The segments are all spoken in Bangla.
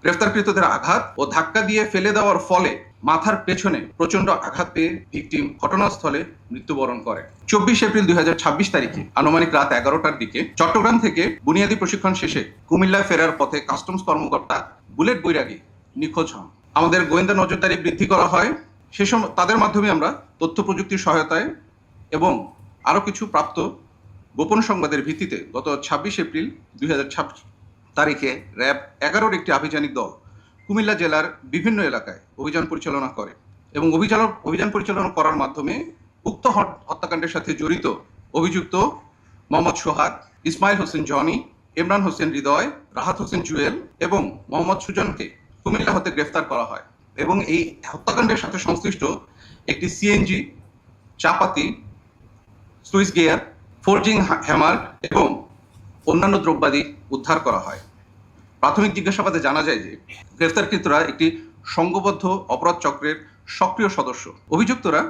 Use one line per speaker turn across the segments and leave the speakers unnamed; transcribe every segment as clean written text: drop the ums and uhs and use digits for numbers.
গ্রেফতারকৃতদের আঘাত ও ধাক্কা দিয়ে ফেলে দেওয়ার ফলে মাথার পেছনে প্রচন্ড আঘাত পেয়ে ভিকটিম ঘটনাস্থলে মৃত্যুবরণ করে। 24 এপ্রিল 2026 তারিখে আনুমানিক রাত 11টার দিকে চট্টগ্রাম থেকে বুনিয়াদী প্রশিক্ষণ শেষে কুমিল্লায় ফেরার পথে কাস্টমস কর্মকর্তা বুলেট বৈরাগী নিখোঁজ হন। আমাদের গোয়েন্দা নজরদারি বৃদ্ধি করা হয়। সে সময় তাদের মাধ্যমে আমরা তথ্য প্রযুক্তির সহায়তায় এবং আরও কিছু প্রাপ্ত গোপন সংবাদের ভিত্তিতে গত 26 এপ্রিল 2026 তারিখে র্যাব 11-র একটি আভিযানিক দল কুমিল্লা জেলার বিভিন্ন এলাকায় অভিযান পরিচালনা করে এবং অভিযান পরিচালনা করার মাধ্যমে উক্ত হত্যাকাণ্ডের সাথে জড়িত অভিযুক্ত মোহাম্মদ সোহাগ, ইসমাইল হোসেন জনি, ইমরান হোসেন হৃদয়, রাহাত হোসেন জুয়েল এবং মোহাম্মদ সুজনকে কুমিল্লা হতে গ্রেফতার করা হয় এবং এই হত্যাকাণ্ডের সাথে সংশ্লিষ্ট একটি সিএনজি, চাপাতি, সুইচ গিয়ার, ফোর্জিং হ্যামার এবং অন্যান্য দ্রব্যাদি উদ্ধার করা হয়। প্রাথমিক জিজ্ঞাসাবাদে জানা যায় যে গ্রেফতারকৃতরা একটি সংঘবদ্ধ অপরাধ চক্রের সক্রিয় সদস্য। অভিযুক্তরা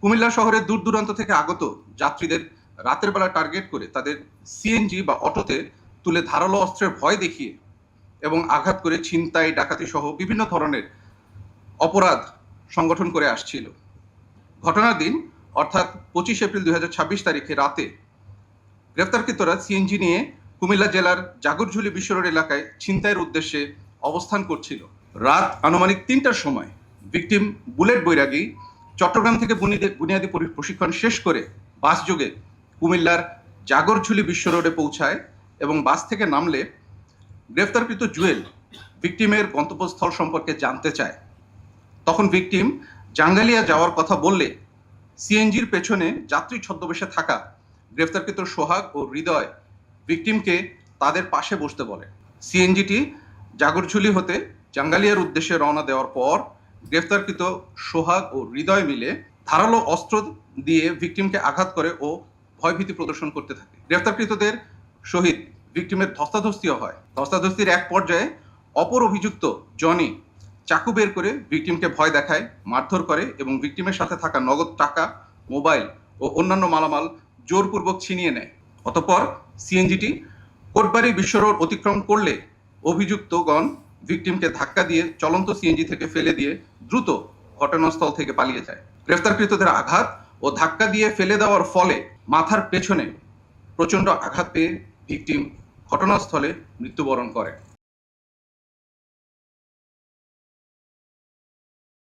কুমিল্লা শহরের দূর দূরান্ত থেকে আগত যাত্রীদের রাতের বেলা টার্গেট করে তাদের সিএনজি বা অটোতে তুলে ধারালো অস্ত্রের ভয় দেখিয়ে এবং আঘাত করে ছিনতাই, ডাকাতি সহ বিভিন্ন ধরনের অপরাধ সংগঠন করে আসছিল। ঘটনার দিন অর্থাৎ 25 এপ্রিল 2026 তারিখে রাতে গ্রেফতারকৃতরা সিএনজি নিয়ে কুমিল্লা জেলার জাগরঝুলি বিশ্ব রোড এলাকায় ছিনতাইয়ের উদ্দেশ্যে অবস্থান করছিল। রাত আনুমানিক 3টার সময় ভিকটিম বুলেট বৈরাগী চট্টগ্রাম থেকে বুনিয়াদী প্রশিক্ষণ শেষ করে বাস যোগে কুমিল্লার জাগরঝুলি বিশ্ব রোডে পৌঁছায় এবং বাস থেকে নামলে গ্রেফতারকৃত জুয়েল ভিকটিমের গন্তব্যস্থল সম্পর্কে জানতে চায়। তখন ভিকটিম জাঙ্গালিয়া যাওয়ার কথা বললে সিএনজির পেছনে যাত্রী ছদ্মবেশে থাকা গ্রেফতারকৃত সোহাগ ও হৃদয় ভিকটিমকে তাদের পাশে বসতে বলে। সিএনজিটি জাগরঝুলি হতে জাঙ্গালিয়ার উদ্দেশ্যে রওনা দেওয়ার পর গ্রেফতারকৃত সোহাগ ও হৃদয় মিলে ধারালো অস্ত্র দিয়ে ভিকটিমকে আঘাত করে ও ভয়ভীতি প্রদর্শন করতে থাকে। গ্রেফতারকৃতদের সহিত ভিকটিমের ধস্তাধস্তিও হয়। ধস্তাধস্তির এক পর্যায়ে অপর অভিযুক্ত জনি চাকু বের করে ভিকটিমকে ভয় দেখায়, মারধর করে এবং ভিকটিমের সাথে থাকা নগদ টাকা, মোবাইল ও অন্যান্য মালামাল জোরপূর্বক ছিনিয়ে নেয়। অতঃপর সিএনজিটি কোটবাড়ি বিশ্ব রোড অতিক্রম করলে অভিযুক্তগণ ভিকটিমকে ধাক্কা দিয়ে চলন্ত সিএনজি থেকে ফেলে দিয়ে দ্রুত ঘটনাস্থল থেকে পালিয়ে যায়। গ্রেফতারকৃতদের আঘাত ও ধাক্কা দিয়ে ফেলে দেওয়ার ফলে মাথার পেছনে প্রচন্ড আঘাত পেয়ে ভিকটিম ঘটনাস্থলে মৃত্যুবরণ করে।